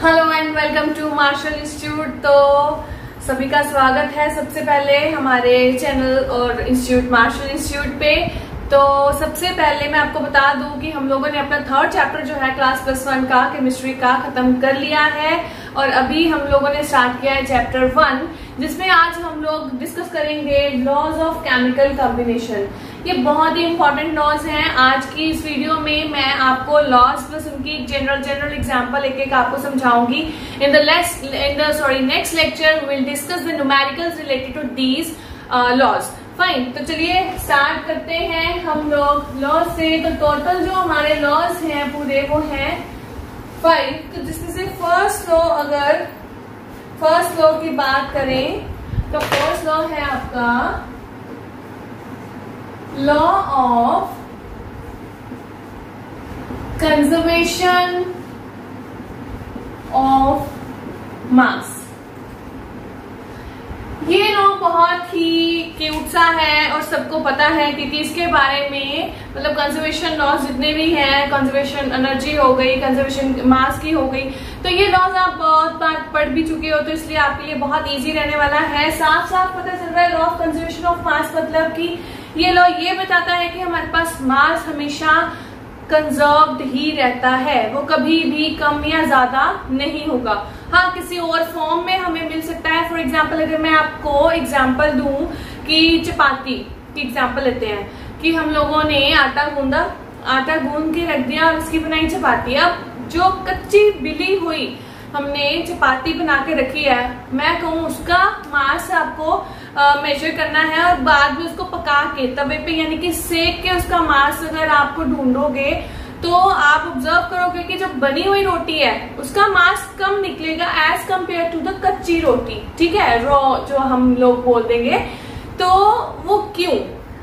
Hello and welcome to Marshall Institute. तो सभी का स्वागत है सबसे पहले हमारे चैनल और इंस्टीट्यूट मार्शल इंस्टीट्यूट पे। तो सबसे पहले मैं आपको बता दूं कि हम लोगों ने अपना थर्ड चैप्टर जो है क्लास +1 का केमिस्ट्री का खत्म कर लिया है और अभी हम लोगों ने स्टार्ट किया है चैप्टर 1, जिसमें आज हम लोग डिस्कस करेंगे लॉज ऑफ केमिकल कॉम्बिनेशन। ये बहुत ही इंपॉर्टेंट लॉज हैं। आज की इस वीडियो में मैं आपको लॉज प्लस उनकी जनरल एग्जांपल एक आपको समझाऊंगी। In the next lecture will discuss the numericals related to these laws. Fine, तो चलिए स्टार्ट करते हैं हम लोग लॉज से। तो टोटल जो हमारे लॉज हैं पूरे वो हैं 5। तो जिसमें से अगर फर्स्ट लॉ की बात करें तो फर्स्ट लॉ है आपका लॉ ऑफ कंजर्वेशन ऑफ मास। ये लॉ बहुत ही क्यूट सा है और सबको पता है क्योंकि इसके बारे में मतलब कंजर्वेशन लॉज जितने भी हैं, कंजर्वेशन एनर्जी हो गई, कंजर्वेशन मास की हो गई, तो ये लॉज आप बहुत बार पढ़ भी चुके हो, तो इसलिए आपके लिए बहुत इजी रहने वाला है। साफ साफ पता चल रहा है लॉ ऑफ कंजर्वेशन ऑफ मास मतलब कि ये लॉ ये बताता है कि हमारे पास मास हमेशा कंजर्व्ड ही रहता है, वो कभी भी कम या ज्यादा नहीं होगा। हाँ, किसी और फॉर्म में हमें मिल सकता है। फॉर एग्जाम्पल अगर मैं आपको एग्जाम्पल दूं कि चपाती की एग्जाम्पल लेते हैं कि हम लोगों ने आटा गूंद के रख दिया और उसकी बनाई चपाती। अब जो कच्ची बिली हुई हमने चपाती बना के रखी है, मैं कहूँ उसका मास आपको मेजर करना है और बाद में उसको पका के तवे पे यानी कि सेक के उसका मास अगर आपको ढूंढोगे तो आप ऑब्जर्व करोगे कि जो बनी हुई रोटी है उसका मास कम निकलेगा एज कंपेयर टू द कच्ची रोटी। ठीक है, रॉ जो हम लोग बोल देंगे। तो वो क्यों?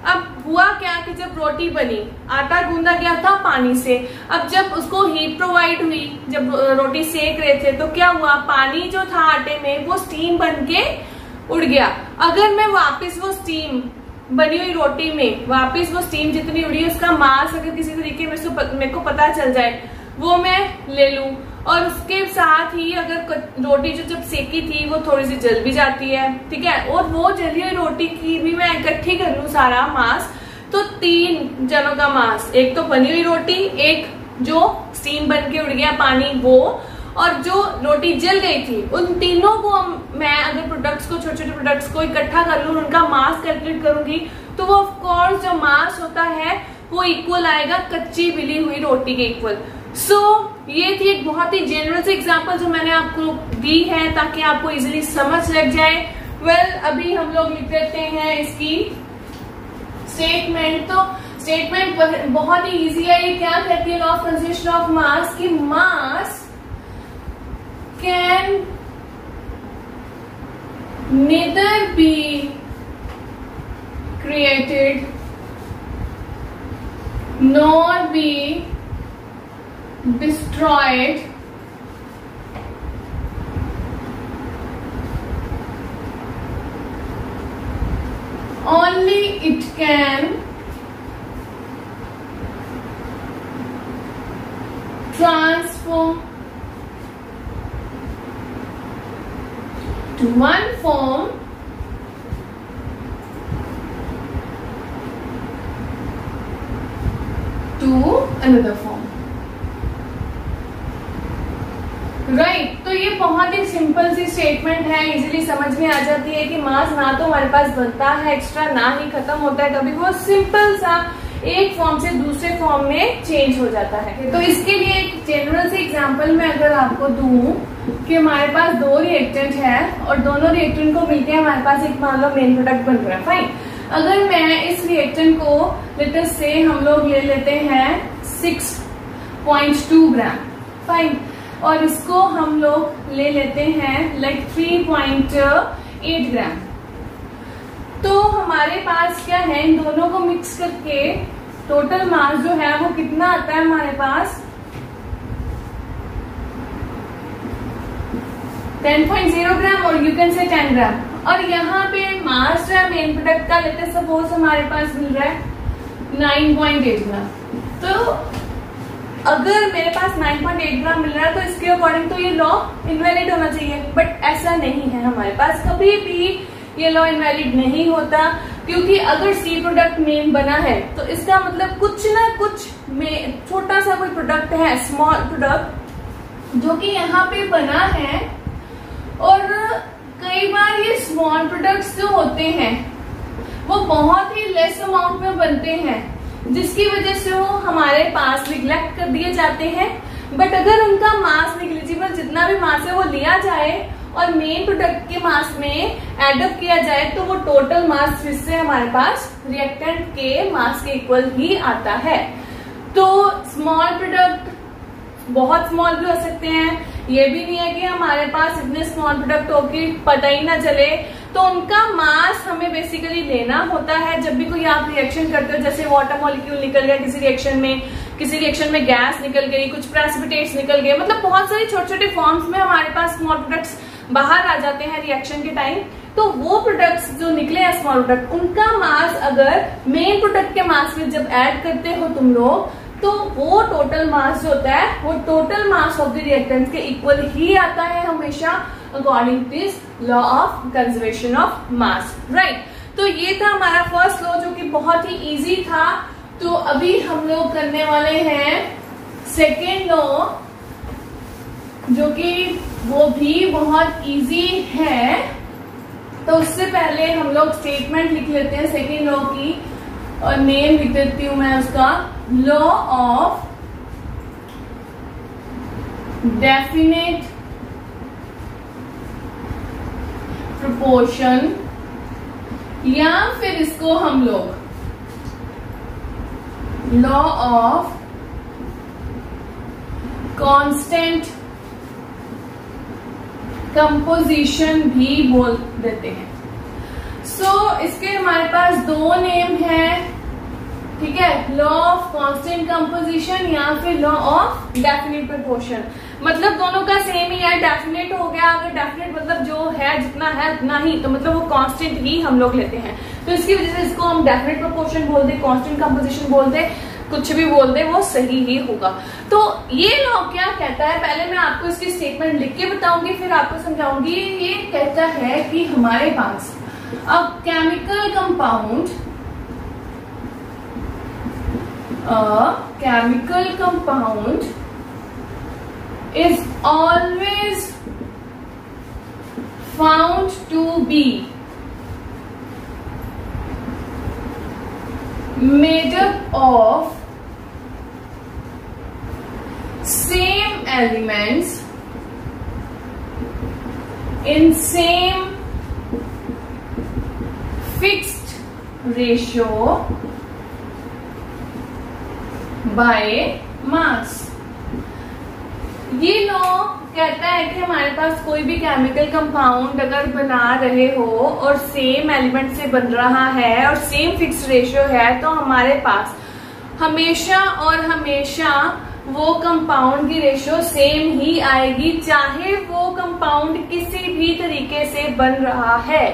अब हुआ क्या कि जब रोटी बनी, आटा गूंदा गया था पानी से। अब जब उसको हीट प्रोवाइड हुई, जब रोटी सेक रहे थे, तो क्या हुआ, पानी जो था आटे में वो स्टीम बन के उड़ गया। अगर मैं वापस वो स्टीम बनी हुई रोटी में वापस वो स्टीम जितनी उड़ी उसका मास अगर किसी तरीके मेरे को पता चल जाए वो मैं ले लूं, और उसके साथ ही अगर रोटी जो जब सेकी थी वो थोड़ी सी जल भी जाती है, ठीक है, और वो जली हुई रोटी की भी मैं इकट्ठी कर लूं सारा मास, तो 3 जनों का मास, एक तो बनी हुई रोटी, एक जो स्टीम बन के उड़ गया पानी वो, और जो रोटी जल गई थी, उन तीनों को मैं अगर प्रोडक्ट्स को छोटे छोटे प्रोडक्ट्स को इकट्ठा कर लूं, उनका मास कैलकुलेट करूंगी, तो वो ऑफ कोर्स जो मास होता है वो इक्वल आएगा कच्ची बिली हुई रोटी के इक्वल। सो ये थी एक बहुत ही जनरल से एग्जांपल जो मैंने आपको दी है ताकि आपको इजीली समझ लग जाए। अभी हम लोग लिख देते हैं इसकी स्टेटमेंट। तो स्टेटमेंट बहुत ही इजी है। ये क्या कहती है लॉ ऑफ कंजर्वेशन ऑफ मास की मास can neither be created nor be destroyed only it can transform to one form to another form। Right, तो ये बहुत ही सिंपल सी स्टेटमेंट है, इजीली समझ में आ जाती है कि मास ना तो हमारे पास बनता है एक्स्ट्रा, ना ही खत्म होता है कभी, वो सिंपल सा एक फॉर्म से दूसरे फॉर्म में चेंज हो जाता है। तो इसके लिए एक जनरल से एग्जांपल मैं अगर आपको दूं कि हमारे पास 2 रिएक्टेंट है और दोनों रिएक्टेंट को मिलके हमारे पास एक मान लो मेन प्रोडक्ट बन रहा है। फाइन, अगर मैं इस रिएक्टेंट को लेटेस्ट से हम लोग ले लेते हैं 6.2 ग्राम, फाइन, और इसको हम लोग ले लेते हैं लाइक 3.8 ग्राम, तो हमारे पास क्या है, इन दोनों को मिक्स करके टोटल मास जो है वो कितना आता है हमारे पास 10.0 ग्राम और यू कैन से 10 ग्राम। और यहाँ पे मास जो है मेन प्रोडक्ट का लेते सपोज हमारे पास मिल रहा है 9.8 ग्राम। तो अगर मेरे पास 9.8 ग्राम मिल रहा है तो इसके अकॉर्डिंग तो ये लॉ इनवैलिड होना चाहिए, बट ऐसा नहीं है हमारे पास, कभी भी ये लॉ इनवैलिड नहीं होता, क्योंकि अगर सी प्रोडक्ट मेन बना है तो इसका मतलब कुछ ना कुछ में छोटा सा कोई प्रोडक्ट है, स्मॉल प्रोडक्ट जो कि यहाँ पे बना है। और कई बार ये स्मॉल प्रोडक्ट्स जो होते हैं वो बहुत ही लेस अमाउंट में बनते हैं, जिसकी वजह से वो हमारे पास निग्लेक्ट कर दिए जाते हैं। बट अगर उनका मास निग्लिजिबल जितना भी मास है वो लिया जाए और मेन प्रोडक्ट के मास में एडअप किया जाए तो वो टोटल मास फिर से हमारे पास रिएक्टेंट के मास के इक्वल ही आता है। तो स्मॉल प्रोडक्ट बहुत स्मॉल भी हो सकते हैं, ये भी नहीं है कि हमारे पास इतने स्मॉल प्रोडक्ट हो कि पता ही ना चले, तो उनका मास हमें बेसिकली लेना होता है। जब भी कोई आप रिएक्शन करते हो, जैसे वाटर मॉलिक्यूल निकल गया किसी रिएक्शन में गैस निकल गई, कुछ प्रेसिपिटेट्स निकल गए, मतलब बहुत सारी छोटे छोटे फॉर्म्स में हमारे पास स्मॉल प्रोडक्ट्स बाहर आ जाते हैं रिएक्शन के टाइम। तो वो प्रोडक्ट्स जो निकले हैं स्मॉल प्रोडक्ट, उनका मास अगर मेन प्रोडक्ट के मास में जब ऐड करते हो तुम लोग, तो वो टोटल मास जो होता है वो total mass of the reactant के इक्वल ही आता है हमेशा, according to this law of conservation of mass, right. तो ये था हमारा फर्स्ट लॉ जो कि बहुत ही इजी था। तो अभी हम लोग करने वाले हैं सेकेंड लॉ, जो कि वो भी बहुत इजी है। तो उससे पहले हम लोग स्टेटमेंट लिख लेते हैं सेकेंड लॉ की, और नेम लिख देती हूं मैं उसका, लॉ ऑफ डेफिनेट प्रोपोर्शन, या फिर इसको हम लोग लॉ ऑफ कांस्टेंट कंपोजिशन भी बोल देते हैं। इसके हमारे पास दो नेम है, ठीक है, लॉ ऑफ कांस्टेंट कंपोजिशन या फिर लॉ ऑफ डेफिनेट प्रोपोर्शन। मतलब दोनों का सेम ही है, डेफिनेट हो गया, अगर डेफिनेट मतलब जो है जितना है उतना ही, तो मतलब वो कांस्टेंट ही हम लोग लेते हैं, तो इसकी वजह से इसको हम डेफिनेट प्रोपोर्शन बोल दे, कांस्टेंट कंपोजिशन बोल दे, कुछ भी बोल दे, वो सही ही होगा। तो ये लॉ क्या कहता है, पहले मैं आपको इसकी स्टेटमेंट लिख के बताऊंगी, फिर आपको समझाऊंगी। ये कहता है कि हमारे पास a chemical compound is always found to be made up of same elements in same fixed ratio by mass। ये लॉ कहता है कि हमारे पास कोई भी केमिकल कंपाउंड अगर बना रहे हो और सेम एलिमेंट से बन रहा है और सेम फिक्स्ड रेशियो है, तो हमारे पास हमेशा और हमेशा वो कंपाउंड की रेशियो सेम ही आएगी, चाहे वो कंपाउंड किसी भी तरीके से बन रहा है।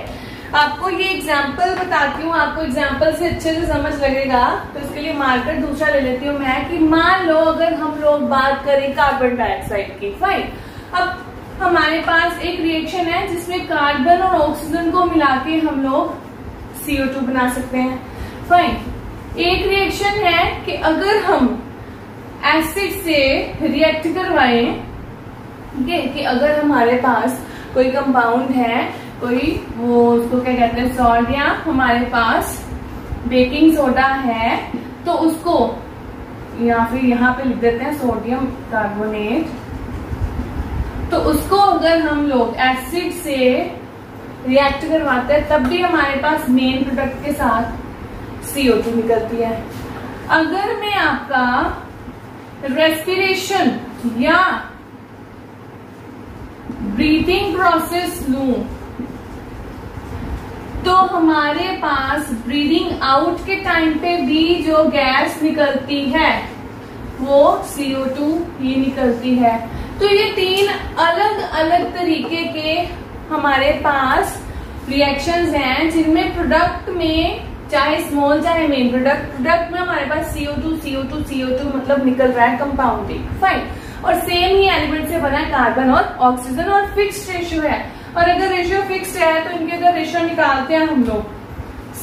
आपको ये एग्जाम्पल बताती हूँ, आपको एग्जाम्पल से अच्छे से समझ लगेगा। तो इसके लिए मार्कर दूसरा ले लेती हूँ मैं, कि मान लो अगर हम लोग बात करें कार्बन डाइऑक्साइड की, फाइन। अब हमारे पास एक रिएक्शन है जिसमें कार्बन और ऑक्सीजन को मिला के हम लोग CO2 बना सकते हैं, फाइन। एक रिएक्शन है कि अगर हम एसिड से रिएक्ट करवाएं, ठीक है, कि अगर हमारे पास कोई कंपाउंड है, कोई वो उसको क्या कहते हैं सॉल्ट, या हमारे पास बेकिंग सोडा है, तो उसको या फिर यहाँ पे लिख देते हैं सोडियम कार्बोनेट, तो उसको अगर हम लोग एसिड से रिएक्ट करवाते हैं तब भी हमारे पास मेन प्रोडक्ट के साथ CO2 निकलती है। अगर मैं आपका रेस्पिरेशन या ब्रीथिंग प्रोसेस लूं, तो हमारे पास ब्रीदिंग आउट के टाइम पे भी जो गैस निकलती है वो CO2 ही निकलती है। तो ये तीन अलग अलग तरीके के हमारे पास रिएक्शंस हैं जिनमें प्रोडक्ट में चाहे स्मॉल चाहे मेन प्रोडक्ट में हमारे पास CO2 CO2 CO2 मतलब निकल रहा है कंपाउंडिंग, फाइन। और सेम ही एलिमेंट से बना है कार्बन और ऑक्सीजन और फिक्स्ड रेशियो है। और अगर रेशियो फिक्स्ड है तो इनके अगर रेशियो निकालते हैं हम लोग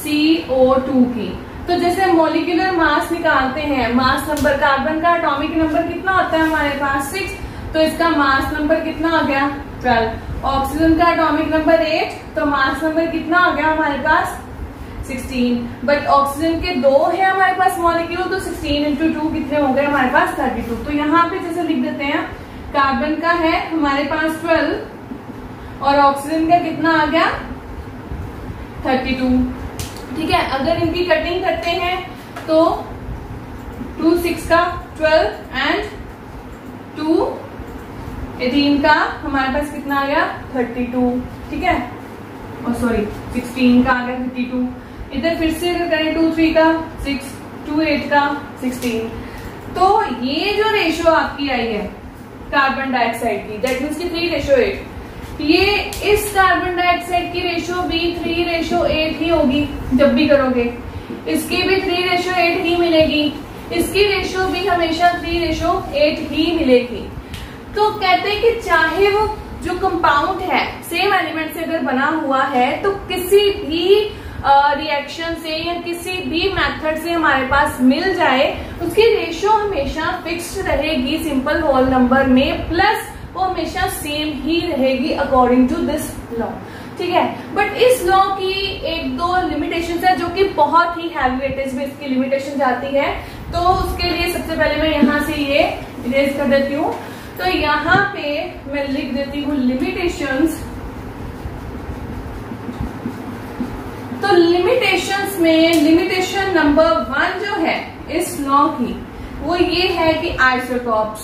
CO2 की, तो जैसे मॉलिक्यूलर मास निकालते हैं, मास नंबर, कार्बन का एटॉमिक नंबर कितना होता है हमारे पास 6, तो इसका मास नंबर कितना आ गया 12। ऑक्सीजन का एटॉमिक नंबर 8, तो मास नंबर कितना आ गया हमारे पास 16। बट ऑक्सीजन के 2 है हमारे पास मॉलिक्यूल, तो 16 इंटू 2 कितने हो गए हमारे पास 32। तो यहाँ पे जैसे लिख देते हैं कार्बन का है हमारे पास 12 और ऑक्सीजन का कितना आ गया 32। ठीक है, अगर इनकी कटिंग करते हैं तो 2 6 का 12 एंड 2 18 का हमारे पास कितना आ गया 32। ठीक है, और सॉरी 16 का आ गया 32। इधर फिर से अगर करें 2 3 का 6, 2 8 का 16। तो ये जो रेशियो आपकी आई है कार्बन डाइऑक्साइड की, दैट मीन्स की 3:8, ये इस कार्बन डाइऑक्साइड की रेशियो भी 3:8 ही होगी जब भी करोगे, इसकी भी 3:8 ही मिलेगी, इसकी रेशियो भी हमेशा 3:8 ही मिलेगी। तो कहते हैं कि चाहे वो जो कंपाउंड है सेम एलिमेंट से अगर बना हुआ है तो किसी भी रिएक्शन से या किसी भी मेथड से हमारे पास मिल जाए, उसकी रेशियो हमेशा फिक्स्ड रहेगी सिंपल होल नंबर में, प्लस वो हमेशा सेम ही रहेगी अकॉर्डिंग टू दिस लॉ। ठीक है, बट इस लॉ की 1-2 लिमिटेशन है जो कि बहुत ही हैवी वेटेज में इसकी लिमिटेशन जाती है। तो उसके लिए सबसे पहले मैं यहाँ से ये इरेज कर देती हूँ। तो यहाँ पे मैं लिख देती हूँ लिमिटेशंस। तो लिमिटेशंस में लिमिटेशन नंबर 1 जो है इस लॉ की वो ये है कि आइसोटॉप्स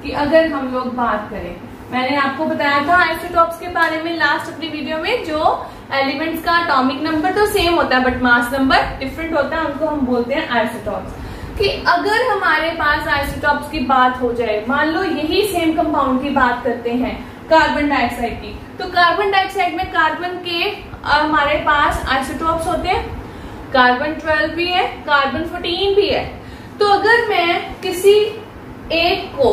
कि अगर हम लोग बात करें, मैंने आपको बताया था आइसोटॉप्स के बारे में लास्ट अपनी वीडियो में, जो एलिमेंट्स का एटॉमिक नंबर तो सेम होता है बट मास नंबर डिफरेंट होता है, उनको हम बोलते हैं आइसोटॉप्स। कि अगर हमारे पास आइसोटॉप्स की बात हो जाए, मान लो यही सेम कंपाउंड की बात करते हैं कार्बन डाइऑक्साइड की, तो कार्बन डाइऑक्साइड में कार्बन के हमारे पास आइसोटॉप्स होते हैं, कार्बन 12 भी है, कार्बन 14 भी है। तो अगर मैं किसी एक को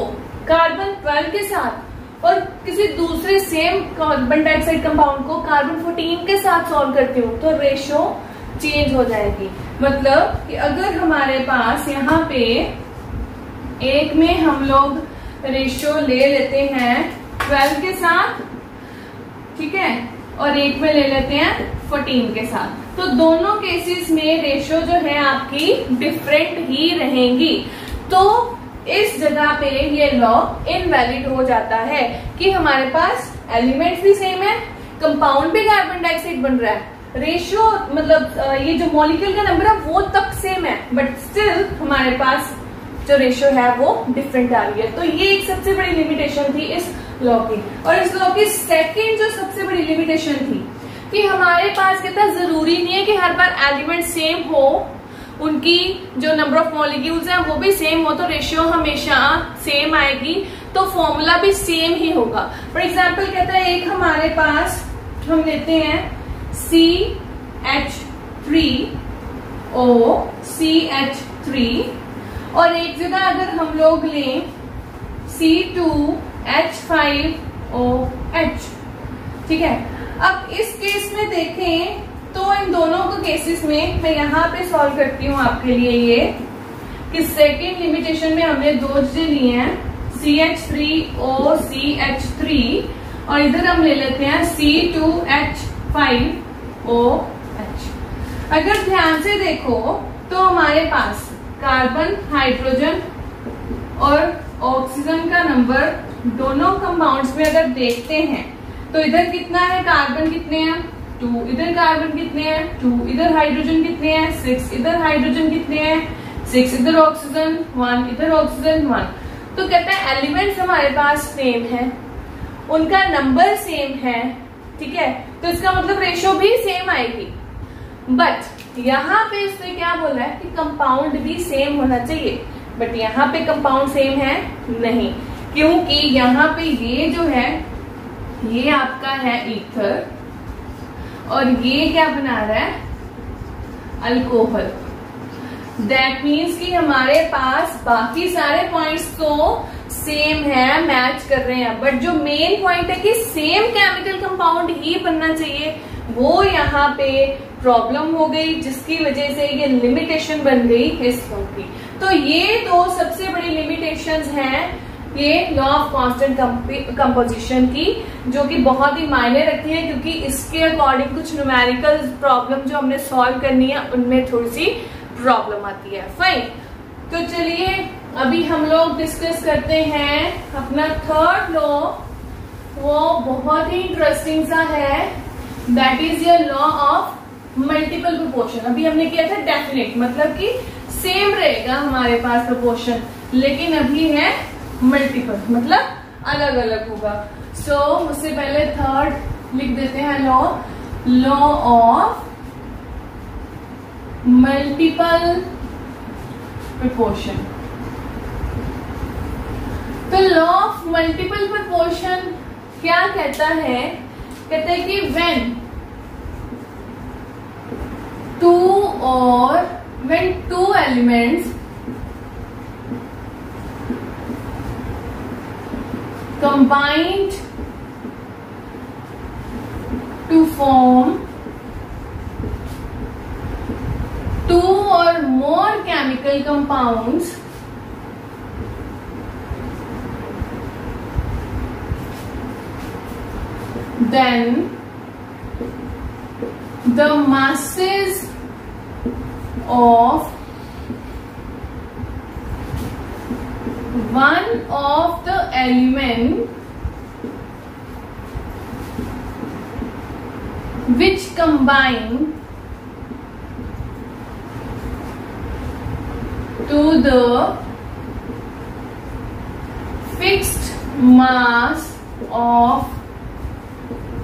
कार्बन 12 के साथ और किसी दूसरे सेम कार्बन डाइऑक्साइड कंपाउंड को कार्बन 14 के साथ सॉल्व करती हूँ तो रेशियो चेंज हो जाएगी। मतलब कि अगर हमारे पास यहाँ पे एक में हम लोग रेशियो ले लेते हैं 12 के साथ, ठीक है, और एक में ले लेते हैं 14 के साथ, तो दोनों केसेस में रेशियो जो है आपकी डिफरेंट ही रहेंगी। तो इस जगह पे ये लॉ इनवैलिड हो जाता है कि हमारे पास एलिमेंट्स भी सेम है, कंपाउंड भी कार्बन डाइऑक्साइड बन रहा है, रेशियो मतलब ये जो मॉलिक्यूल का नंबर है वो तक सेम है, बट स्टिल हमारे पास जो रेशियो है वो डिफरेंट आ रही है। तो ये एक सबसे बड़ी लिमिटेशन थी इस लॉ की। और इस लॉ की सेकेंड जो सबसे बड़ी लिमिटेशन थी कि हमारे पास कहता जरूरी नहीं है कि हर बार एलिमेंट सेम हो, उनकी जो नंबर ऑफ मॉलिक्यूल्स हैं वो भी सेम हो तो रेशियो हमेशा सेम आएगी, तो फॉर्मूला भी सेम ही होगा। फॉर एग्जाम्पल कहता है एक हमारे पास हम लेते हैं CH3OCH3 और एक जगह अगर हम लोग लें C2H5OH, ठीक है। अब इस केस में देखें तो इन दोनों को केसेस में मैं यहाँ पे सॉल्व करती हूँ आपके लिए ये कि सेकेंड लिमिटेशन में हमने 2 चीजें ली हैं CH3OCH3 और इधर हम ले लेते हैं C2H5OH। अगर ध्यान से देखो तो हमारे पास कार्बन, हाइड्रोजन और ऑक्सीजन का नंबर दोनों कंपाउंड्स में अगर देखते हैं तो इधर कितना है, कार्बन कितने हैं 2, इधर कार्बन कितने हैं 2, इधर हाइड्रोजन कितने हैं 6, इधर हाइड्रोजन कितने हैं 6, इधर ऑक्सीजन 1, इधर ऑक्सीजन 1। तो कहता है एलिमेंट्स हमारे पास सेम है, उनका नंबर सेम है, ठीक है, तो इसका मतलब रेशियो भी सेम आएगी। बट यहाँ पे इसने क्या बोला है कि कंपाउंड भी सेम होना चाहिए, बट यहाँ पे कंपाउंड सेम है नहीं, क्योंकि यहाँ पे ये जो है ये आपका है ईथर और ये क्या बना रहा है अल्कोहल। दैट मीन्स कि हमारे पास बाकी सारे पॉइंट्स तो सेम है, मैच कर रहे हैं, बट जो मेन पॉइंट है कि सेम केमिकल कंपाउंड ही बनना चाहिए, वो यहाँ पे प्रॉब्लम हो गई, जिसकी वजह से ये लिमिटेशन बन गई इस लॉ की। तो ये दो सबसे बड़ी लिमिटेशंस हैं ये लॉ ऑफ कांस्टेंट कंपोजिशन की, जो कि बहुत ही मायने रखती है, क्योंकि इसके अकॉर्डिंग कुछ न्यूमेरिकल प्रॉब्लम जो हमने सॉल्व करनी है उनमें थोड़ी सी प्रॉब्लम आती है। फाइन, तो चलिए अभी हम लोग डिस्कस करते हैं अपना थर्ड लॉ। वो बहुत ही इंटरेस्टिंग सा है, that is your law of multiple proportion. अभी हमने किया था डेफिनेट, मतलब कि सेम रहेगा हमारे पास प्रोपोर्शन, लेकिन अभी है मल्टीपल, मतलब अलग अलग होगा। सो उससे पहले थर्ड लिख देते हैं लॉ ऑफ मल्टीपल प्रोपोर्शन। तो लॉ ऑफ मल्टीपल प्रोपोर्शन क्या कहता है? कहता है कि when two elements combined to form two or more chemical compounds, then the masses of one of the element which combine to the fixed mass of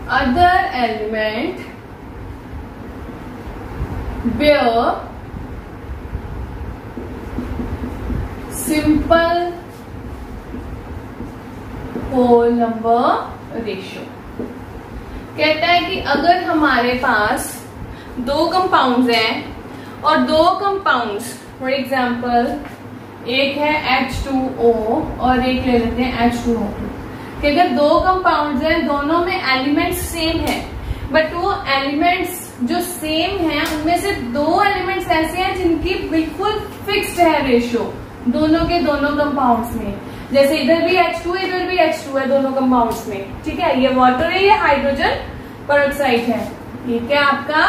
other element bear simple whole number ratio. कहता है कि अगर हमारे पास दो compounds हैं और दो compounds, for example एक है H2O और एक ले लेते हैं H2O, कि अगर दो कंपाउंड्स हैं, दोनों में एलिमेंट्स सेम है, बट वो एलिमेंट्स जो सेम हैं उनमें से दो एलिमेंट्स ऐसे हैं जिनकी बिल्कुल फिक्स्ड है रेशियो दोनों के दोनों कंपाउंड्स में। जैसे इधर भी H2 है, इधर भी H2 है दोनों कंपाउंड्स में, ठीक है। ये वाटर है, ये हाइड्रोजन पेरोक्साइड है, ये क्या आपका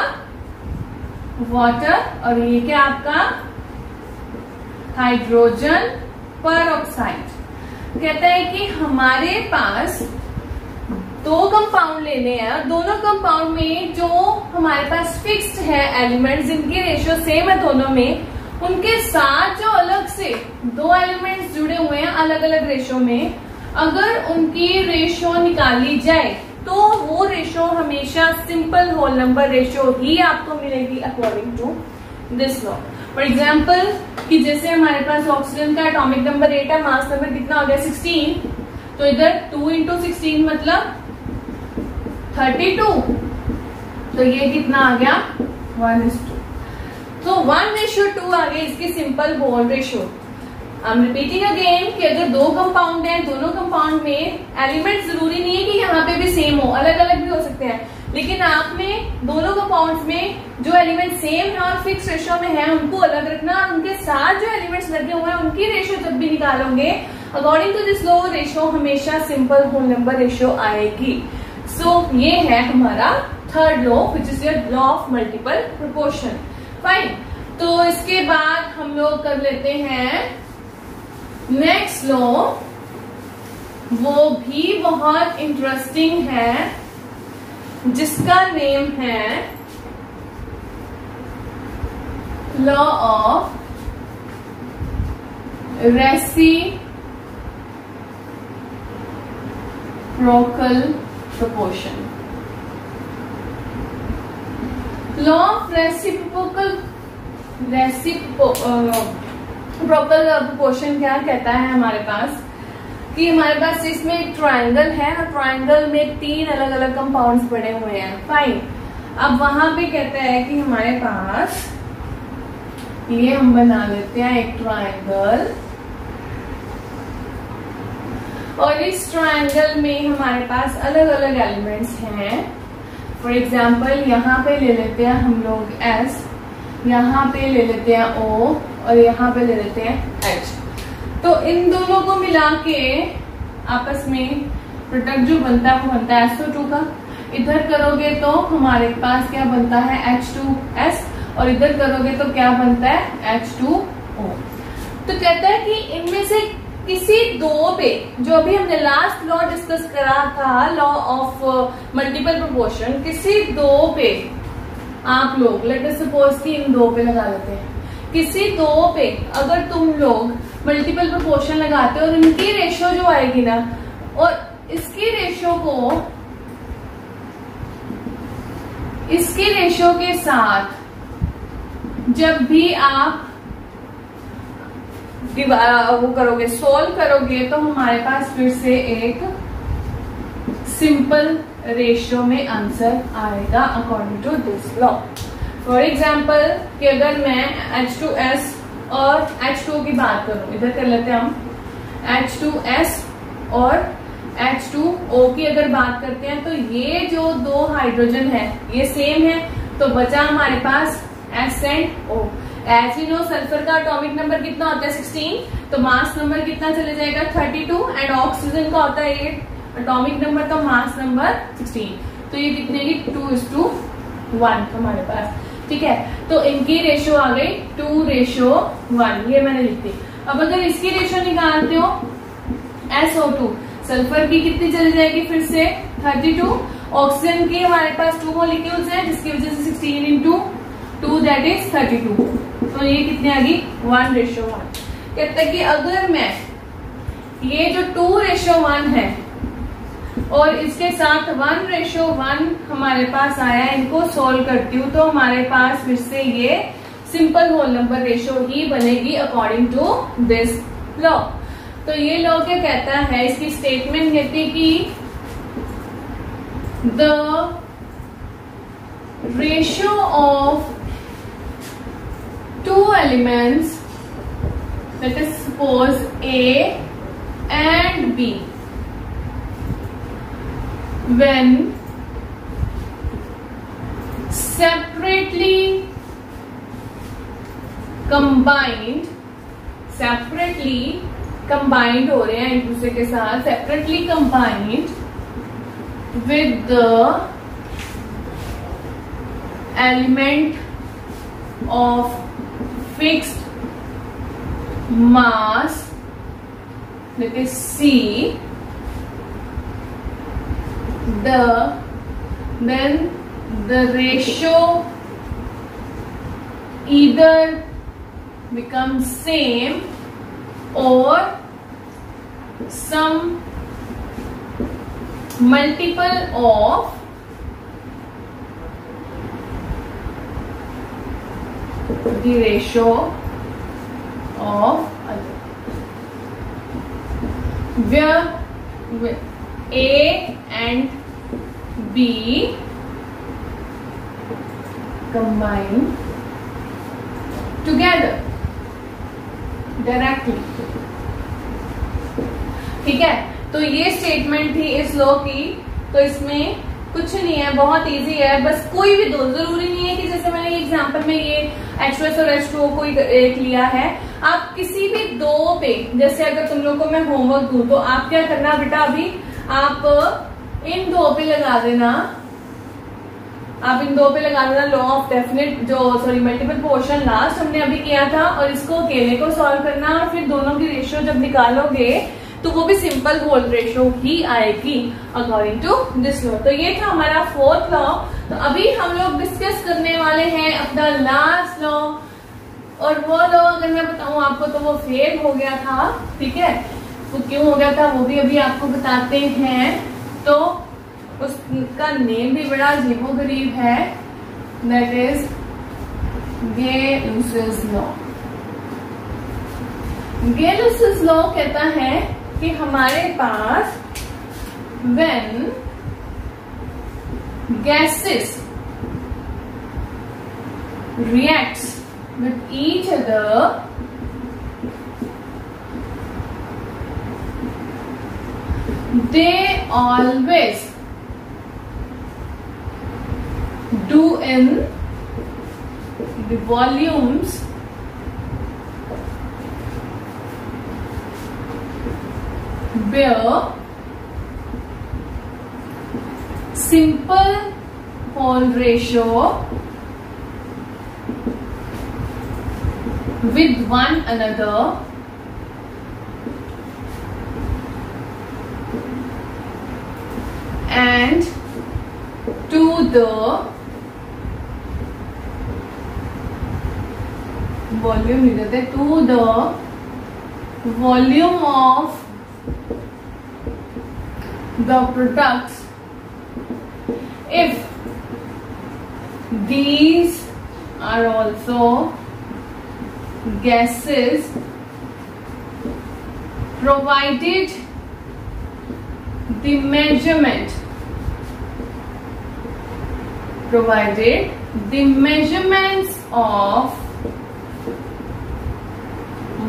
वाटर और ये क्या आपका हाइड्रोजन पेरोक्साइड। कहता है कि हमारे पास दो कंपाउंड लेने हैं और दोनों कंपाउंड में जो हमारे पास फिक्स्ड है एलिमेंट्स, जिनकी रेशियो सेम है दोनों में, उनके साथ जो अलग से दो एलिमेंट्स जुड़े हुए हैं अलग अलग रेशियो में, अगर उनकी रेशियो निकाली जाए तो वो रेशियो हमेशा सिंपल होल नंबर रेशियो ही आपको मिलेगी according to this law. For example कि जैसे हमारे पास ऑक्सीजन का एटॉमिक नंबर 8 है, मास नंबर कितना हो गया 16, तो इधर 2 × 16 मतलब 32, तो ये कितना आ गया 1:2, तो 1:2 आ गई इसकी simple whole ratio. I am repeating again कि अगर दो कंपाउंड है, दोनों कंपाउंड में एलिमेंट जरूरी नहीं है कि यहाँ पे भी सेम हो, अलग अलग भी हो सकते हैं, लेकिन आपने दोनों कंपाउंड्स में जो एलिमेंट सेम है और फिक्स रेशियो में है उनको अलग रखना, और उनके साथ जो एलिमेंट्स लगे हुए हैं उनकी रेशियो जब भी निकालोगे according to this law ratio हमेशा सिंपल होल नंबर रेशियो आएगी। सो ये है हमारा third law which is your law of multiple proportion. Fine, तो इसके बाद हम लोग कर लेते हैं नेक्स्ट लॉ, वो भी बहुत इंटरेस्टिंग है, जिसका नेम है law of reciprocal proportion. Law of reciprocal proportion क्या कहता है हमारे पास कि हमारे पास इसमें एक ट्रायंगल है और ट्रायंगल में 3 अलग अलग कंपाउंड्स पड़े हुए हैं। फाइन, अब वहां पे कहता है कि हमारे पास ये हम बना लेते हैं एक ट्रायंगल, और इस ट्रायंगल में हमारे पास अलग अलग एलिमेंट्स हैं। फॉर एग्जाम्पल यहाँ पे ले लेते हैं हम लोग S, यहाँ पे ले लेते हैं O और यहाँ पे ले लेते हैं H। तो इन दोनों को मिला के आपस में प्रोडक्ट जो बनता है वो बनता है SO2 का। इधर करोगे तो हमारे पास क्या बनता है H2S, और इधर करोगे तो क्या बनता है H2O। तो कहता है कि इनमें से किसी दो पे, जो अभी हमने लास्ट लॉ डिस्कस करा था, लॉ ऑफ मल्टीपल प्रोपोर्शन, किसी दो पे आप लोग लेट अस सपोज कि इन दो पे लगा लेते हैं, किसी दो पे अगर तुम लोग मल्टीपल प्रोपोर्शन लगाते हो और इनकी रेशियो जो आएगी ना, और इसकी रेशियो के साथ जब भी आप वो करोगे, सोल्व करोगे, तो हमारे पास फिर से एक सिंपल रेशियो में आंसर आएगा according to this law. For example कि अगर मैं H2S और H2O की बात करूं, इधर कर लेते हैं हम H2S और H2O की अगर बात करते हैं, तो ये जो दो हाइड्रोजन है ये सेम है, तो बचा हमारे पास S एंड O। As you know sulphur का एटॉमिक नंबर कितना होता है 16, तो मास नंबर कितना चले जाएगा 32, एंड ऑक्सीजन का होता है 8 एटॉमिक नंबर, तो मास नंबर 16। तो ये कितने की 2:1 हमारे पास, ठीक है। तो इनकी रेशियो आ गई 2:1, ये मैंने लिख दी। अब अगर इसकी रेशियो निकालते हो SO2, सल्फर की कितनी चली जाएगी फिर से 32, ऑक्सीजन की हमारे पास 2 मॉलिक्यूल्स हैं, जिसकी वजह से 16 into 2 दैट इज 32, तो ये कितनी आ गई 1:1। कहता है कि अगर मैं ये जो 2:1 है और इसके साथ 1:1 हमारे पास आया, इनको सोल्व करती हूँ, तो हमारे पास फिर से ये सिंपल होल नंबर रेशियो ही बनेगी अकॉर्डिंग टू दिस लॉ। तो ये लॉ क्या कहता है, इसकी स्टेटमेंट कहती है कि the ratio of two elements, let us suppose A and B, when separately combined हो रहे हैं एक दूसरे के साथ, separately combined with the element of fixed mass, that is C, then the ratio either becomes same or some multiple of the ratio of where A and B combine together directly, ठीक है। तो ये statement थी इस law की। तो इसमें कुछ नहीं है, बहुत इजी है, बस कोई भी दो, जरूरी नहीं है कि जैसे मैंने एग्जांपल में ये H2S और H2O को एक लिया है, आप किसी भी दो पे, जैसे अगर तुम लोग को मैं होमवर्क दूं तो आप क्या करना बेटा, अभी आप इन दो पे लगा देना, law of definite multiple proportion last हमने अभी किया था, और इसको अकेले को सॉल्व करना, और फिर दोनों की रेशियो जब निकालोगे तो वो भी सिंपल होल रेशियो ही आएगी अकॉर्डिंग टू दिस लॉ। तो ये था हमारा फोर्थ लॉ। तो अभी हम लोग डिस्कस करने वाले हैं अपना लास्ट लॉ, और वो लॉ अगर मैं बताऊं आपको तो वो फेल हो गया था, ठीक है। तो क्यों हो गया था वो भी अभी आपको बताते हैं। तो उसका नेम भी बड़ा अजीबोगरीब है, that is Gay-Lussac's law. Gay-Lussac's law कहता है कि हमारे पास when gases reacts with each other, they always do in the volumes where simple whole ratio with one another and to the volume to the volume of the products if these are also gases provided the measurements of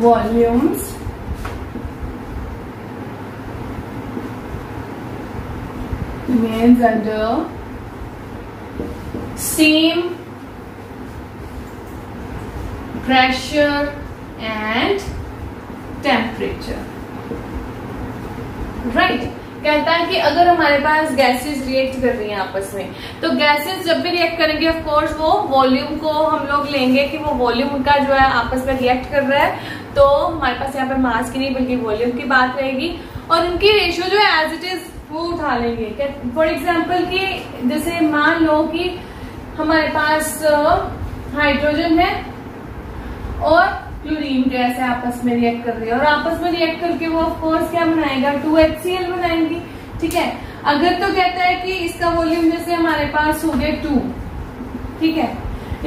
volumes remains under same pressure and temperature, right? कहता है कि अगर हमारे पास gases react कर रही हैं आपस में, तो गैसेस जब भी रिएक्ट करेंगे ऑफ कोर्स वो वॉल्यूम को हम लोग लेंगे कि वो वॉल्यूम उनका जो है आपस में रिएक्ट कर रहा है, तो हमारे पास यहाँ पे मास की नहीं बल्कि वॉल्यूम की बात रहेगी और उनकी रेशियो जो है एज इट इज वो उठा लेंगे। फॉर एग्जाम्पल कि जैसे मान लो कि हमारे पास हाइड्रोजन है और क्लोरीन गैस है आपस में रिएक्ट कर रही है और आपस में रिएक्ट करके वो ऑफ कोर्स क्या बनाएगा 2HCl बनाएंगी, ठीक है। अगर तो कहता है कि इसका वॉल्यूम जैसे हमारे पास हो गया 2, ठीक है,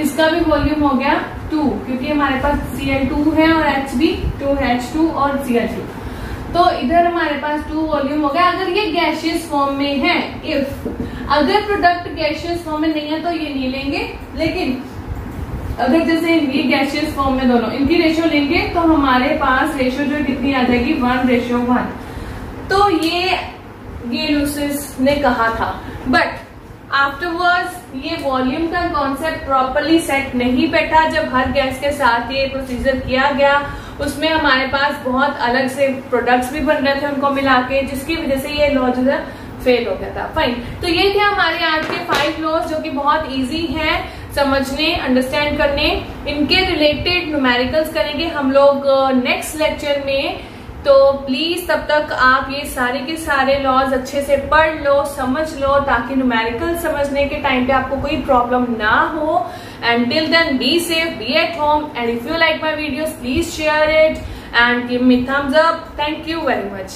इसका भी वॉल्यूम हो गया 2 क्योंकि हमारे पास Cl2 है और H भी 2H2 और Cl2, तो इधर हमारे पास 2 वॉल्यूम हो गया। अगर ये गैशियस फॉर्म में है, इफ अगर प्रोडक्ट गैशियस फॉर्म में नहीं है तो ये नहीं लेंगे, लेकिन अगर जैसे ये गैशियस फॉर्म में दोनों इनकी रेशियो लेंगे तो हमारे पास रेशियो जो कितनी आ जाएगी 1:1। तो ये लुसिस ने कहा था, बट आफ्टरवर्ड्स ये वॉल्यूम का कॉन्सेप्ट प्रॉपरली सेट नहीं बैठा। जब हर गैस के साथ ये प्रोसीजर किया गया उसमें हमारे पास बहुत अलग से प्रोडक्ट्स भी बन रहे थे उनको मिला के, जिसकी वजह से ये लॉ जो है फेल हो गया था। फाइन, तो ये थे हमारे आज के 5 लॉज जो कि बहुत इजी हैं समझने, अंडरस्टैंड करने। इनके रिलेटेड न्यूमेरिकल्स करेंगे हम लोग नेक्स्ट लेक्चर में, तो प्लीज तब तक आप ये सारे के सारे लॉज अच्छे से पढ़ लो, समझ लो, ताकि न्यूमेरिकल समझने के टाइम पे आपको कोई प्रॉब्लम ना हो। And till then be safe, be at home, and if you like my videos please share it and give me thumbs up. Thank you very much.